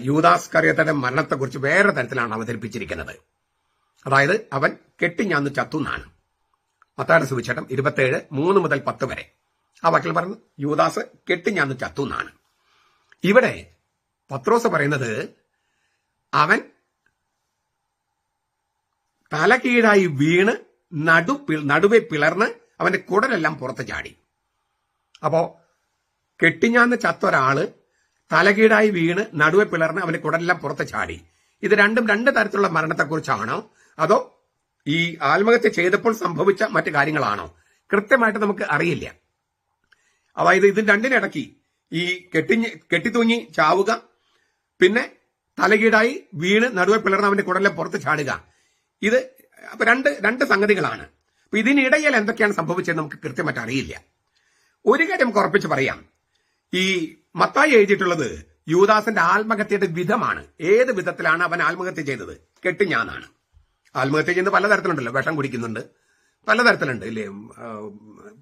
യൂദാസ് കറിയത്തയുടെ മരണത്തെക്കുറിച്ച് വേറെ തരത്തിലാണ് അവതരിപ്പിച്ചിരിക്കുന്നത്. അതായത് അവൻ കെട്ടിഞ്ഞാന്ന് ചത്തു എന്നാണ്. മത്തായിയുടെ സുവിശേഷം 27:3-10 വരെ ആ വാക്കിൽ പറഞ്ഞു യൂദാസ് കെട്ടിഞ്ഞാന്ന് ചത്തു എന്നാണ്. ഇവിടെ പത്രോസ് പറയുന്നത് അവൻ തലകീഴായി വീണ് നടുവെ പിളർന്ന് അവന്റെ കുടലെല്ലാം പുറത്ത് ചാടി. അപ്പോ കെട്ടിഞ്ഞാന്ന് ചത്തൊരാള് തലകീഴായി വീണ് നടുവെ പിളർന്ന് അവന്റെ കുടലെല്ലാം പുറത്ത് ചാടി. ഇത് രണ്ടും രണ്ട് തരത്തിലുള്ള മരണത്തെക്കുറിച്ചാണോ അതോ ഈ ആത്മഹത്യ ചെയ്തപ്പോൾ സംഭവിച്ച മറ്റു കാര്യങ്ങളാണോ? കൃത്യമായിട്ട് നമുക്ക് അറിയില്ല. അതായത് ഇത് രണ്ടിനിടയ്ക്ക് ഈ കെട്ടിത്തൂങ്ങി ചാവുക, പിന്നെ തലകീഴായി വീണ് നടുവെ പിളർന്ന് അവന്റെ കുടലെല്ലാം പുറത്ത് ചാടുക, ഇത് അപ്പൊ രണ്ട് സംഗതികളാണ്. അപ്പൊ ഇതിനിടയിൽ എന്തൊക്കെയാണ് സംഭവിച്ചത് നമുക്ക് കൃത്യമായിട്ട് അറിയില്ല. ഒരു കാര്യം നമുക്ക് ഉറപ്പിച്ച് പറയാം, ഈ മത്തായി എഴുതിയിട്ടുള്ളത് യൂദാസിന്റെ ആത്മഹത്യയുടെ വിധമാണ്. ഏത് വിധത്തിലാണ് അവൻ ആത്മഹത്യ ചെയ്തത്? കെട്ടിഞ്ഞാന്നാണ്. ആത്മഹത്യ ചെയ്യുന്നത് പലതരത്തിലുണ്ടല്ലോ. വിഷം കുടിക്കുന്നുണ്ട്, പലതരത്തിലുണ്ട് ഇല്ലേ,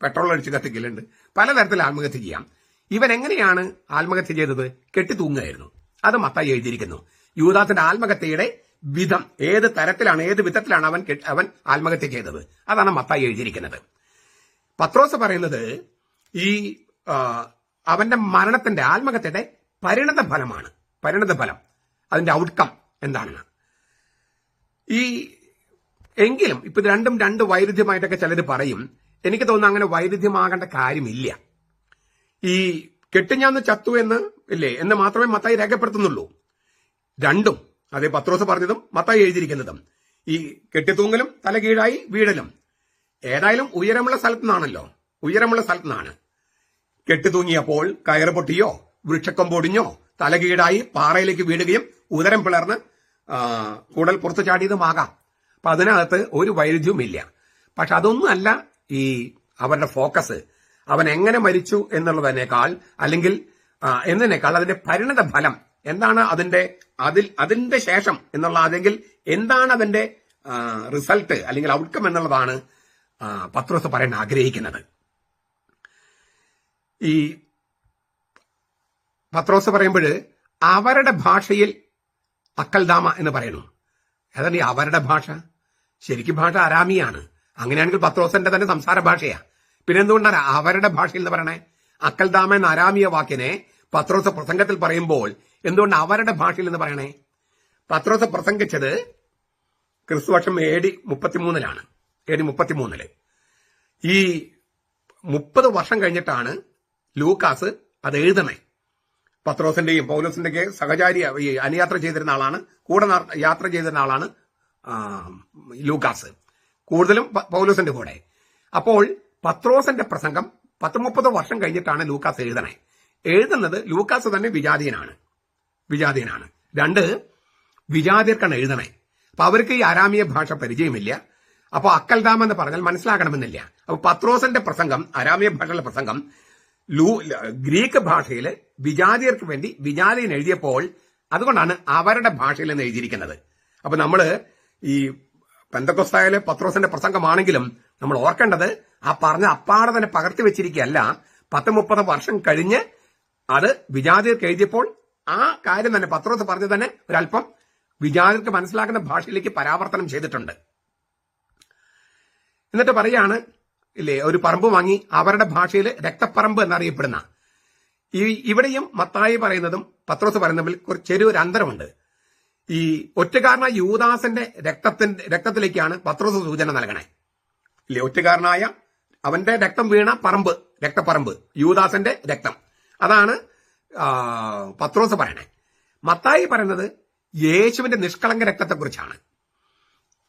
പെട്രോൾ അടിച്ച് കത്തിക്കലുണ്ട്, പലതരത്തിൽ ആത്മഹത്യ ചെയ്യാം. ഇവൻ എങ്ങനെയാണ് ആത്മഹത്യ ചെയ്തത്? കെട്ടിത്തൂങ്ങായിരുന്നു. അത് മത്തായി എഴുതിയിരിക്കുന്നു. യൂദാസിന്റെ ആത്മഹത്യയുടെ വിധം ഏത് തരത്തിലാണ്, ഏത് വിധത്തിലാണ് അവൻ ആത്മഹത്യ ചെയ്തത്, അതാണ് മത്തായി എഴുതിയിരിക്കുന്നത്. പത്രോസ് പറയുന്നത് ഈ അവന്റെ മരണത്തിന്റെ ആത്മഹത്യയുടെ പരിണത ഫലമാണ്. പരിണത ഫലം, അതിന്റെ ഔട്ട്കം എന്താണെന്ന്. എങ്കിലും ഇപ്പൊ ഇത് രണ്ടും രണ്ട് വൈരുദ്ധ്യമായിട്ടൊക്കെ ചിലർ പറയും. എനിക്ക് തോന്നുന്നു അങ്ങനെ വൈരുദ്ധ്യമാകേണ്ട കാര്യമില്ല. ഈ കെട്ടിഞ്ഞാന്ന് ചത്തു എന്ന് മാത്രമേ മത്തായി രേഖപ്പെടുത്തുന്നുള്ളൂ. രണ്ടും, അതേ പത്രോസ് പറഞ്ഞതും മത്തായി എഴുതിയിരിക്കുന്നതും, ഈ കെട്ടിത്തൂങ്ങലും തലകീഴായി വീഴലും ഏതായാലും ഉയരമുള്ള സ്ഥലത്തു നിന്നാണല്ലോ. ഉയരമുള്ള സ്ഥലത്തു നിന്നാണ്. കെട്ടിത്തൂങ്ങിയപ്പോൾ കയറ് പൊട്ടിയോ വൃക്ഷക്കൊമ്പൊടിഞ്ഞോ തലകീഴായി പാറയിലേക്ക് വീഴുകയും ഉദരം പിളർന്ന് കൂടൽ പുറത്തു ചാടിയതുമാകാം. അപ്പൊ അതിനകത്ത് ഒരു വൈരുദ്ധ്യവുമില്ല. പക്ഷെ അതൊന്നുമല്ല ഈ അവരുടെ ഫോക്കസ്. അവൻ എങ്ങനെ മരിച്ചു എന്നുള്ളതിനേക്കാൾ, അല്ലെങ്കിൽ എന്നതിനേക്കാൾ അതിന്റെ പരിണത ഫലം എന്താണ്, അതിന്റെ ശേഷം എന്നുള്ള, അല്ലെങ്കിൽ എന്താണ് അതിന്റെ റിസൾട്ട് അല്ലെങ്കിൽ ഔട്ട്കം എന്നുള്ളതാണ് പത്രോസ് പറയാൻ ആഗ്രഹിക്കുന്നത്. ഈ പത്രോസ് പറയുമ്പോൾ അവരുടെ ഭാഷയിൽ അക്കൽദാമ എന്ന് പറയുന്നു. ഏതാണ് ഈ അവരുടെ ഭാഷ? ശരിക്കും ഭാഷ അരാമിയാണ്. അങ്ങനെയാണെങ്കിൽ പത്രോസിന്റെ തന്നെ സംസാര ഭാഷയാ. പിന്നെ എന്തുകൊണ്ടാണ് അവരുടെ ഭാഷയിൽ എന്ന് പറയണേ? അക്കൽദാമ എന്ന അരാമിയ വാക്കിനെ പത്രോസ് പ്രസംഗത്തിൽ പറയുമ്പോൾ എന്തുകൊണ്ട് അവരുടെ ഭാഷയിൽ എന്ന് പറയണേ? പത്രോസ് പ്രസംഗിച്ചത് ക്രിസ്തുവർഷം AD 33 AD 33. ഈ 30 വർഷം കഴിഞ്ഞിട്ടാണ് ലൂക്കാസ് അത് എഴുതണേ. പത്രോസിന്റെയും പൗലോസിന്റെയൊക്കെ സഹചാരി, അനുയാത്ര ചെയ്തിരുന്ന ആളാണ്, കൂടെ യാത്ര ചെയ്തിരുന്ന ആളാണ് ലൂക്കാസ്, കൂടുതലും പൗലോസിന്റെ കൂടെ. അപ്പോൾ പത്രോസിന്റെ പ്രസംഗം 30 വർഷം കഴിഞ്ഞിട്ടാണ് ലൂക്കാസ് എഴുതണേ. എഴുതുന്നത് ലൂക്കാസ് തന്നെ വിജാതീയനാണ്. രണ്ട്, വിജാതിയർക്കാണ് എഴുതണേ. അപ്പൊ അവർക്ക് ഈ അരാമിയ ഭാഷ പരിചയമില്ല. അപ്പൊ അക്കൽദാം എന്ന് പറഞ്ഞാൽ മനസ്സിലാക്കണമെന്നില്ല. അപ്പൊ പത്രോസിന്റെ പ്രസംഗം, അരാമിയ ഭാഷയിലെ പ്രസംഗം ഗ്രീക്ക് ഭാഷയിൽ വിജാതിയർക്ക് വേണ്ടി വിജാതീയൻ എഴുതിയപ്പോൾ അതുകൊണ്ടാണ് അവരുടെ ഭാഷയിൽ നിന്ന് എഴുതിയിരിക്കുന്നത്. അപ്പൊ നമ്മള് ഈ പെന്തക്കോസ്തായിലെ പത്രോസിന്റെ പ്രസംഗമാണെങ്കിലും നമ്മൾ ഓർക്കേണ്ടത് ആ പറഞ്ഞ അപ്പാടെ തന്നെ പകർത്തി വെച്ചിരിക്കുകയല്ല. 30 വർഷം കഴിഞ്ഞ് അത് വിജാതിയർക്ക് എഴുതിയപ്പോൾ ആ കാര്യം തന്നെ പത്രോസ് പറഞ്ഞു തന്നെ ഒരല്പം വിജാതിയർക്ക് മനസ്സിലാക്കുന്ന ഭാഷയിലേക്ക് പരാവർത്തനം ചെയ്തിട്ടുണ്ട്. എന്നിട്ട് പറയാണ്, ഇല്ലേ, ഒരു പറമ്പ് വാങ്ങി അവരുടെ ഭാഷയിൽ രക്തപ്പറമ്പ് എന്നറിയപ്പെടുന്ന. ഇവിടെയും മത്തായി പറയുന്നതും പത്രോസ് പറയുന്നതിൽ ചെറിയൊരു അന്തരമുണ്ട്. ഈ ഒറ്റക്കാരനായ യൂദാസിന്റെ രക്തത്തിലേക്കാണ് പത്രോസ് സൂചന നൽകണേ. ഇല്ലേ, ഒറ്റക്കാരനായ അവന്റെ രക്തം വീണ പറമ്പ്, രക്തപ്പറമ്പ്, യൂദാസിന്റെ രക്തം, അതാണ് പത്രോസ് പറയണേ. മത്തായി പറയുന്നത് യേശുവിന്റെ നിഷ്കളങ്ക രക്തത്തെക്കുറിച്ചാണ്.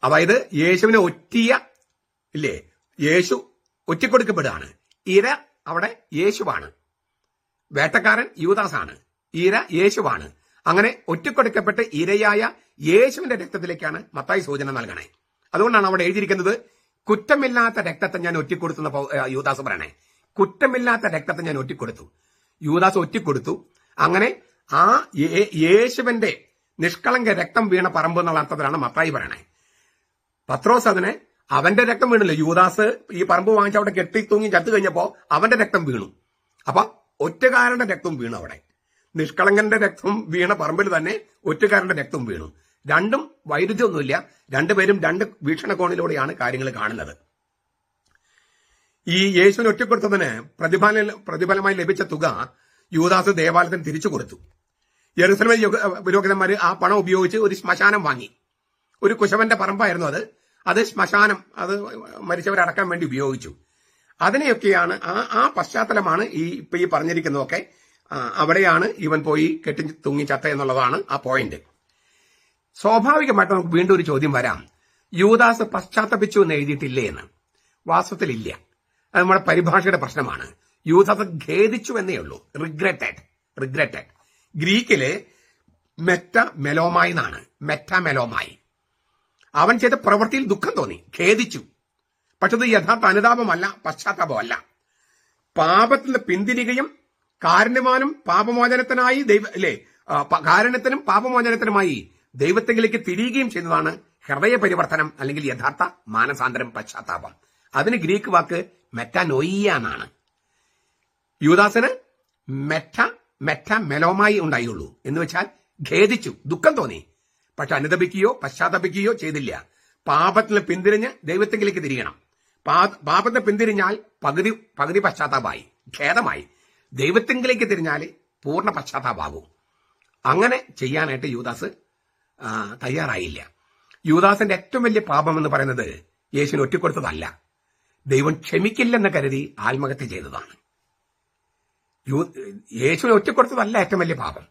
അതായത് യേശുവിനെ യേശു ഒറ്റിക്കൊടുക്കപ്പെടുകയാണ്. ഇര അവിടെ യേശുവാണ്, വേട്ടക്കാരൻ യൂദാസാണ്, ഇര യേശുവാണ്. അങ്ങനെ ഒറ്റിക്കൊടുക്കപ്പെട്ട് ഇരയായ യേശുവിന്റെ രക്തത്തിലേക്കാണ് മത്തായി സൂചന നൽകണേ. അതുകൊണ്ടാണ് അവിടെ എഴുതിയിരിക്കുന്നത് കുറ്റമില്ലാത്ത രക്തത്തെ ഞാൻ ഒറ്റിക്കൊടുത്തു. യൂദാസ് പറയണേ, കുറ്റമില്ലാത്ത രക്തത്തെ ഞാൻ ഒറ്റിക്കൊടുത്തു. യൂദാസ് ഒറ്റിക്കൊടുത്തു. അങ്ങനെ ആ യേശുവിന്റെ നിഷ്കളങ്ക രക്തം വീണ പറമ്പ് എന്നുള്ള അർത്ഥത്തിലാണ് മത്തായി പറയണേ. പത്രോസ് അതിനെ അവന്റെ രക്തം വീണില്ല. യൂദാസ് ഈ പറമ്പ് വാങ്ങിച്ച അവിടെ കെട്ടി തൂങ്ങി ചത്തു കഴിഞ്ഞപ്പോ അവന്റെ രക്തം വീണു. അപ്പൊ ഒറ്റക്കാരന്റെ രക്തം വീണു. അവിടെ നിഷ്കളങ്കന്റെ രക്തം വീണ പറമ്പിൽ തന്നെ ഒറ്റക്കാരന്റെ രക്തം വീണു. രണ്ടും വൈരുദ്ധ്യമൊന്നുമില്ല. രണ്ടുപേരും രണ്ട് വീക്ഷണകോണിലൂടെയാണ് കാര്യങ്ങൾ കാണുന്നത്. ഈ യേശുവിനെ ഒറ്റപ്പെടുത്തതിന് പ്രതിഫലമായി ലഭിച്ച തുക യൂദാസ് ദേവാലയത്തിന് തിരിച്ചു കൊടുത്തു. യെരുസലേം പുരോഹിതന്മാര് ആ പണം ഉപയോഗിച്ച് ഒരു ശ്മശാനം വാങ്ങി. ഒരു കുശവന്റെ പറമ്പായിരുന്നു അത് ശ്മശാനം, അത് മരിച്ചവരെ അടക്കാൻ വേണ്ടി ഉപയോഗിച്ചു. അതിനെയൊക്കെയാണ് ആ പശ്ചാത്തലമാണ് ഇപ്പൊ ഈ പറഞ്ഞിരിക്കുന്നതൊക്കെ. അവിടെയാണ് ഇവൻ പോയി കെട്ടി തൂങ്ങി ചത്ത എന്നുള്ളതാണ് ആ പോയിന്റ്. സ്വാഭാവികമായിട്ട് നമുക്ക് വീണ്ടും ഒരു ചോദ്യം വരാം, യൂദാസ് പശ്ചാത്തപിച്ചു എന്ന് എഴുതിയിട്ടില്ലേ എന്ന്. വാസ്തവത്തിലില്ല. അത് നമ്മുടെ പരിഭാഷയുടെ പ്രശ്നമാണ്. യൂദാസ് ഖേദിച്ചു എന്നേ ഉള്ളൂ. റിഗ്രറ്റഡ്. ഗ്രീക്കില് മെലോമായി എന്നാണ്. മെലോമായി. അവൻ ചെയ്ത പ്രവൃത്തിയിൽ ദുഃഖം തോന്നി, ഖേദിച്ചു. പക്ഷെ അത് യഥാർത്ഥ അനുതാപമല്ല, പശ്ചാത്താപമല്ല. പാപത്തിൽ നിന്ന് പിന്തിരികയും കാരുണ്യവാനും പാപമോചനത്തിനായി കാരുണ്യത്തിനും പാപമോചനത്തിനുമായി ദൈവത്തെങ്കിലേക്ക് തിരിയുകയും ചെയ്യുന്നതാണ് ഹൃദയ പരിവർത്തനം, അല്ലെങ്കിൽ യഥാർത്ഥ മാനസാന്തരം, പശ്ചാത്താപം. അതിന് ഗ്രീക്ക് വാക്ക് മെറ്റാനോയിയ എന്നാണ്. യൂദാസിന് മെലോമായി ഉണ്ടായുള്ളൂ. എന്ന് വെച്ചാൽ ഖേദിച്ചു, ദുഃഖം തോന്നി. പക്ഷെ അനുദപിക്കുകയോ പശ്ചാത്തപിക്കുകയോ ചെയ്തില്ല. പാപത്തിൽ പിന്തിരിഞ്ഞ് ദൈവത്തെങ്കിലേക്ക് തിരിയണം. പാപത്തെ പിന്തിരിഞ്ഞാൽ പകുതി പശ്ചാത്താപമായി, ഖേദമായി. ദൈവത്തെങ്കിലേക്ക് തിരിഞ്ഞാൽ പൂർണ്ണ പശ്ചാത്താപാകും. അങ്ങനെ ചെയ്യാനായിട്ട് യൂദാസ് തയ്യാറായില്ല. യൂദാസിന്റെ ഏറ്റവും വലിയ പാപം എന്ന് പറയുന്നത് യേശുവിന് ഒറ്റിക്കൊടുത്തതല്ല, ദൈവം ക്ഷമിക്കില്ലെന്ന് കരുതി ആത്മഹത്യ ചെയ്തതാണ്. യേശുവിനെ ഒറ്റിക്കൊടുത്തതല്ല ഏറ്റവും വലിയ പാപം.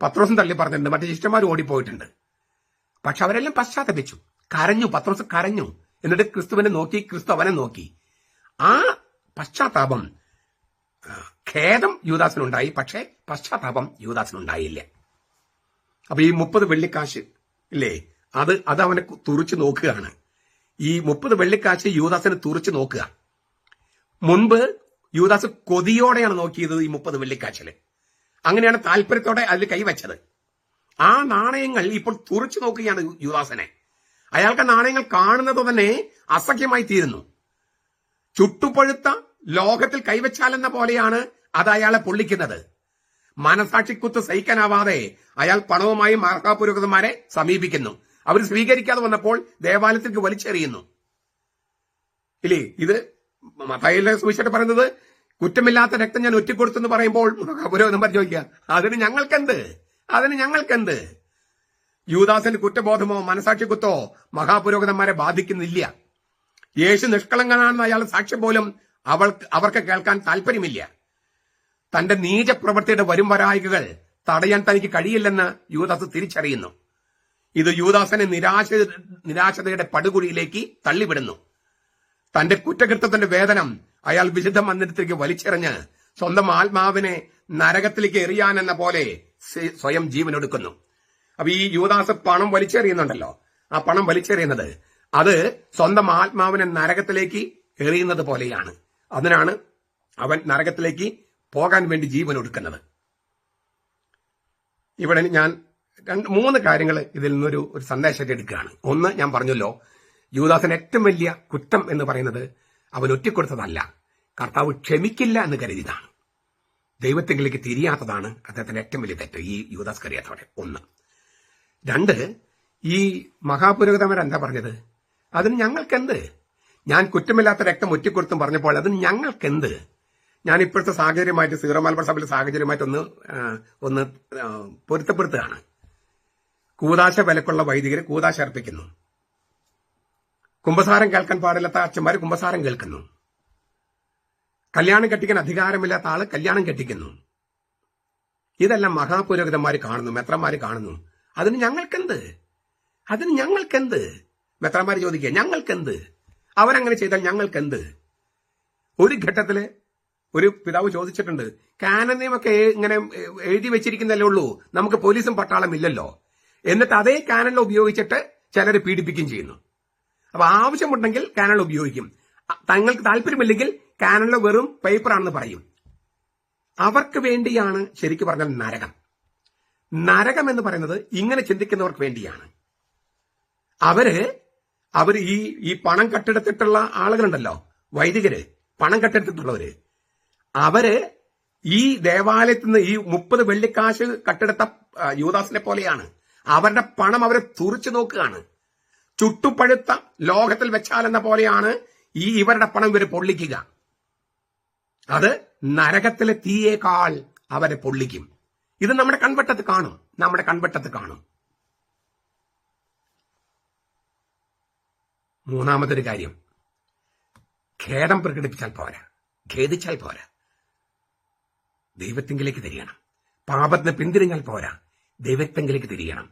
പത്രോസും തള്ളി പറഞ്ഞിട്ടുണ്ട്, മറ്റു ശിഷ്യന്മാർ ഓടിപ്പോയിട്ടുണ്ട്. പക്ഷെ അവരെല്ലാം പശ്ചാത്തപിച്ചു, കരഞ്ഞു. പത്രോസ് കരഞ്ഞു. എന്നിട്ട് ക്രിസ്തുവിനെ നോക്കി, ക്രിസ്തു അവനെ നോക്കി. ആ പശ്ചാത്താപം, ഖേദം യൂദാസിനുണ്ടായി, പക്ഷേ പശ്ചാത്താപം യൂദാസിനുണ്ടായില്ല. അപ്പൊ ഈ 30 വെള്ളിക്കാശ് ഇല്ലേ, അത് അവനെ തുറിച്ചു നോക്കുകയാണ്. ഈ 30 വെള്ളിക്കാശ് യൂദാസിനെ തുറിച്ചു നോക്കുക. മുൻപ് യൂദാസ് കൊതിയോടെയാണ് നോക്കിയത് ഈ 30 വെള്ളിക്കാശില്. അങ്ങനെയാണ് താല്പര്യത്തോടെ അതിൽ കൈവച്ചത്. ആ നാണയങ്ങൾ ഇപ്പോൾ തുറിച്ചു നോക്കുകയാണ് യൂദാസിനെ. അയാൾക്ക് നാണയങ്ങൾ കാണുന്നത് തന്നെ അസഖ്യമായി തീരുന്നു. ചുട്ടുപഴുത്ത ലോകത്തിൽ കൈവച്ചാലെന്ന പോലെയാണ് അത് അയാളെ പൊള്ളിക്കുന്നത്. മനസാക്ഷിക്കുത്ത് സഹിക്കാനാവാതെ അയാൾ പണവുമായി മഹാപുരോഹിതന്മാരെ സമീപിക്കുന്നു. അവർ സ്വീകരിക്കാതെ വന്നപ്പോൾ ദേവാലയത്തിലേക്ക് വലിച്ചെറിയുന്നു. ഇല്ലേ, ഇത് മത്തായിയുടെ സുവിശേഷം പറയുന്നത് കുറ്റമില്ലാത്ത രക്തം ഞാൻ ഒറ്റിക്കൊടുത്തെന്ന് പറയുമ്പോൾ മഹാപുരോഹിതന്മാർ ചോദിക്കുക, അതിന് ഞങ്ങൾക്കെന്ത്? യൂദാസിന്റെ കുറ്റബോധമോ മനസാക്ഷിക്കുത്തോ മഹാപുരോഹിതന്മാരെ ബാധിക്കുന്നില്ല. യേശു നിഷ്കളങ്കനാണെന്ന് അയാൾ സാക്ഷ്യം പോലും അവർക്ക് കേൾക്കാൻ താല്പര്യമില്ല. തന്റെ നീചപ്രവൃത്തിയുടെ വരുംവരായികൾ തടയാൻ തനിക്ക് കഴിയില്ലെന്ന് യൂദാസ് തിരിച്ചറിയുന്നു. ഇത് യൂദാസിനെ നിരാശതയുടെ പടുകുഴിയിലേക്ക് തള്ളിവിടുന്നു. തന്റെ കുറ്റകൃത്യത്തിന്റെ വേതനം അയാൾ വിശുദ്ധ മന്ദിരത്തിലേക്ക് വലിച്ചെറിഞ്ഞ് സ്വന്തം ആത്മാവിനെ നരകത്തിലേക്ക് എറിയാനെന്ന പോലെ സ്വയം ജീവനൊടുക്കുന്നു. അപ്പൊ ഈ യൂദാസ് പണം വലിച്ചെറിയുന്നുണ്ടല്ലോ, ആ പണം വലിച്ചെറിയുന്നത് അത് സ്വന്തം ആത്മാവിനെ നരകത്തിലേക്ക് എറിയുന്നത് പോലെയാണ്. അതിനാണ് അവൻ നരകത്തിലേക്ക് പോകാൻ വേണ്ടി ജീവൻ ഒടുക്കുന്നത്. ഇവിടെ ഞാൻ 3 കാര്യങ്ങൾ ഇതിൽ നിന്നൊരു സന്ദേശം എടുക്കുകയാണ്. ഒന്ന്, ഞാൻ പറഞ്ഞല്ലോ, യൂദാസിന്റെ ഏറ്റവും വലിയ കുറ്റം എന്ന് പറയുന്നത് അവൻ ഒറ്റിക്കൊടുത്തതല്ല, കർത്താവ് ക്ഷമിക്കില്ല എന്ന് കരുതിയതാണ്. ദൈവത്തെങ്കിലേക്ക് തിരിയാത്തതാണ് അദ്ദേഹത്തിന്റെ ഏറ്റവും വലിയ തെറ്റ് ഈ യൂദാസ് കറിയാത്തോടെ. 1. 2, ഈ മഹാപുരോഹിതന്മാരെന്താ പറഞ്ഞത്? അതിന് ഞങ്ങൾക്കെന്ത്? ഞാൻ കുറ്റമില്ലാത്ത രക്തം ഒറ്റിക്കൊടുത്തും പറഞ്ഞപ്പോൾ അതിന് ഞങ്ങൾക്കെന്ത്? ഞാൻ ഇപ്പോഴത്തെ സാഹചര്യമായിട്ട് സീറോ മലബാർ സഭയിലെ സാഹചര്യമായിട്ട് ഒന്ന് പൊരുത്തപ്പെടുത്തുകയാണ്. കൂദാശ വിലക്കുള്ള വൈദികര് കൂദാശ അർപ്പിക്കുന്നു. കുമ്പസാരം കേൾക്കാൻ പാടില്ലാത്ത അച്ഛന്മാര് കുമ്പസാരം കേൾക്കുന്നു. കല്യാണം കെട്ടിക്കാൻ അധികാരമില്ലാത്ത ആള് കല്യാണം കെട്ടിക്കുന്നു. ഇതെല്ലാം മഹാപുരോഹിതന്മാര് കാണുന്നു, മെത്രന്മാര് കാണുന്നു. അതിന് ഞങ്ങൾക്കെന്ത്? മെത്രന്മാര് ചോദിക്കുക, ഞങ്ങൾക്കെന്ത്? അവരങ്ങനെ ചെയ്താൽ ഞങ്ങൾക്കെന്ത്? ഒരു ഘട്ടത്തില് ഒരു പിതാവ് ചോദിച്ചിട്ടുണ്ട്, കാനൻ നിയമൊക്കെ ഇങ്ങനെ എഴുതി വെച്ചിരിക്കുന്നല്ലേ ഉള്ളൂ, നമുക്ക് പോലീസും പട്ടാളം ഇല്ലല്ലോ. എന്നിട്ട് അതേ കാനൽ ഉപയോഗിച്ചിട്ട് ചിലർ പീഡിപ്പിക്കുകയും ചെയ്യുന്നു. അപ്പൊ ആവശ്യമുണ്ടെങ്കിൽ കാനൽ ഉപയോഗിക്കും, തങ്ങൾക്ക് താല്പര്യമില്ലെങ്കിൽ കാനൽ വെറും പേപ്പറാണെന്ന് പറയും. അവർക്ക് വേണ്ടിയാണ് ശരിക്കും പറഞ്ഞാൽ നരകം എന്ന് പറയുന്നത് ഇങ്ങനെ ചിന്തിക്കുന്നവർക്ക് വേണ്ടിയാണ്. അവര് ഈ പണം കട്ടെടുത്തിട്ടുള്ള ആളുകളുണ്ടല്ലോ, വൈദികര്, പണം കട്ടെടുത്തിട്ടുള്ളവര്, അവര് ഈ ദേവാലയത്തിൽ നിന്ന് ഈ 30 വെള്ളിക്കാശ് കട്ടെടുത്ത യൂദാസിനെ പോലെയാണ്. അവരുടെ പണം അവരെ തുറിച്ചു നോക്കുകയാണ്. ചുട്ടുപഴുത്ത ലോകത്തിൽ വെച്ചാലെന്ന പോലെയാണ് ഇവരുടെ പണം ഇവര് പൊള്ളിക്കുക. അത് നരകത്തിലെ തീയേക്കാൾ അവരെ പൊള്ളിക്കും. ഇത് നമ്മുടെ കൺവെട്ടത്ത് കാണും. 3-മതൊരു കാര്യം, ഖേദം പ്രകടിപ്പിച്ചാൽ പോരാ, ഖേദിച്ചാൽ പോരാ, ദൈവത്തെങ്കിലേക്ക് തിരിയണം. പാപത്തിന് പിന്തിരിഞ്ഞാൽ പോരാ, ദൈവത്തെങ്കിലേക്ക് തിരിയണം.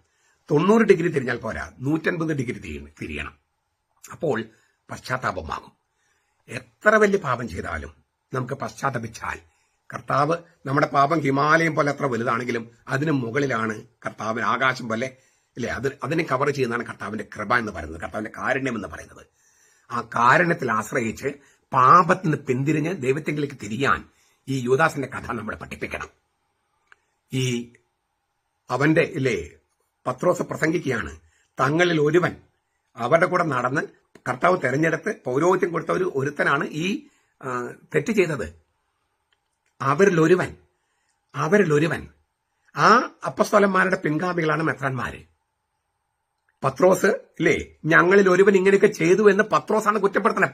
90 ഡിഗ്രി തിരിഞ്ഞാൽ പോരാ, 180 ഡിഗ്രി തിരിയണം. അപ്പോൾ പശ്ചാത്താപമാകും. എത്ര വലിയ പാപം ചെയ്താലും നമുക്ക് പശ്ചാത്തപിച്ചാൽ കർത്താവ്, നമ്മുടെ പാപം ഹിമാലയം പോലെ എത്ര വലുതാണെങ്കിലും അതിന് മുകളിലാണ് കർത്താവിന് ആകാശം പോലെ ഇല്ലേ, അതിനെ കവർ ചെയ്യുന്നതാണ് കർത്താവിന്റെ കൃപ എന്ന് പറയുന്നത്, കർത്താവിന്റെ കാരുണ്യം എന്ന് പറയുന്നത്. ആ കാരുണ്യത്തിൽ ആശ്രയിച്ച് പാപത്തിന് പിന്തിരിഞ്ഞ് ദൈവത്തെങ്കിലേക്ക് തിരിയാൻ ഈ യൂദാസിന്റെ കഥ നമ്മളെ പഠിപ്പിക്കണം. അവന്റെ പത്രോസ് പ്രസംഗിക്കുകയാണ്, തങ്ങളിൽ ഒരുവൻ അവരുടെ കൂടെ നടന്ന് കർത്താവ് തെരഞ്ഞെടുത്ത് പൗരോഹിത്യം കൊടുത്ത ഒരുത്തനാണ് ഈ തെറ്റ് ചെയ്തത്. അവരിലൊരുവൻ ആ അപ്പസ്തോലന്മാരുടെ പിൻഗാമികളാണ് മെത്രാന്മാര്. പത്രോസ് ഇല്ലേ, ഞങ്ങളിൽ ഒരുവൻ ഇങ്ങനെയൊക്കെ ചെയ്തു എന്ന് പത്രോസാണ് കുറ്റപ്പെടുത്തണേ,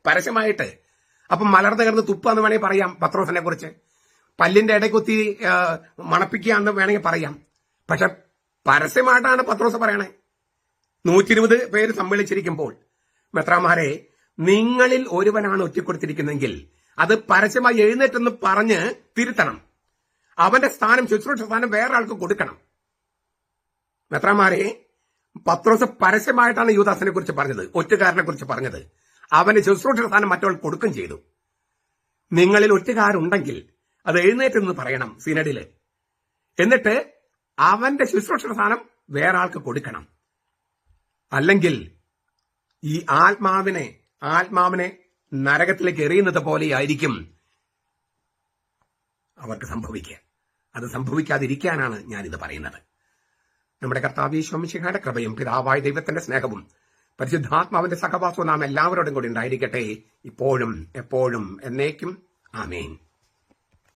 പരസ്യമായിട്ട്. അപ്പം മലർന്നു കിടന്ന് തുപ്പാന്ന് വേണമെങ്കിൽ പറയാം പത്രോസിനെ കുറിച്ച്, പല്ലിന്റെ ഇടയ്ക്കുത്തി മണപ്പിക്കുകയെന്ന് വേണമെങ്കിൽ പറയാം. പക്ഷെ പരസ്യമായിട്ടാണ് പത്രോസ് പറയണേ. 120 പേര് സമ്മേളിച്ചിരിക്കുമ്പോൾ, മെത്രാമാരെ, നിങ്ങളിൽ ഒരുവനാണ് ഒറ്റക്കൊടുത്തിരിക്കുന്നെങ്കിൽ അത് പരസ്യമായി എഴുന്നേറ്റെന്ന് പറഞ്ഞ് തിരുത്തണം. അവന്റെ സ്ഥാനം, ശുശ്രൂഷ സ്ഥാനം വേറെ ആൾക്ക് കൊടുക്കണം. മെത്രാമാരെ, പത്രോസ് പരസ്യമായിട്ടാണ് യൂദാസിനെ കുറിച്ച് പറഞ്ഞത്, ഒറ്റുകാരനെ കുറിച്ച് പറഞ്ഞത്. അവന്റെ ശുശ്രൂഷ സ്ഥാനം മറ്റൊരാൾ കൊടുക്കുകയും ചെയ്തു. നിങ്ങളിൽ ഒറ്റുകാരുണ്ടെങ്കിൽ അത് എഴുന്നേറ്റെന്ന് പറയണം സിനഡില്. എന്നിട്ട് അവന്റെ ശുശ്രൂഷ സ്ഥാനം വേറെ ആൾക്ക് കൊടുക്കണം. അല്ലെങ്കിൽ ഈ ആത്മാവിനെ നരകത്തിലേക്ക് എറിയുന്നത് പോലെയായിരിക്കും അവർക്ക് സംഭവിക്കുക. അത് സംഭവിക്കാതിരിക്കാനാണ് ഞാനിത് പറയുന്നത്. നമ്മുടെ കർത്താവ് യേശു മിശിഹായുടെ കൃപയും പിതാവായ ദൈവത്തിന്റെ സ്നേഹവും പരിശുദ്ധാത്മാവിന്റെ സഹവാസവും നാം എല്ലാവരോടും കൂടി ഉണ്ടായിരിക്കട്ടെ, ഇപ്പോഴും എപ്പോഴും എന്നേക്കും. ആമേൻ.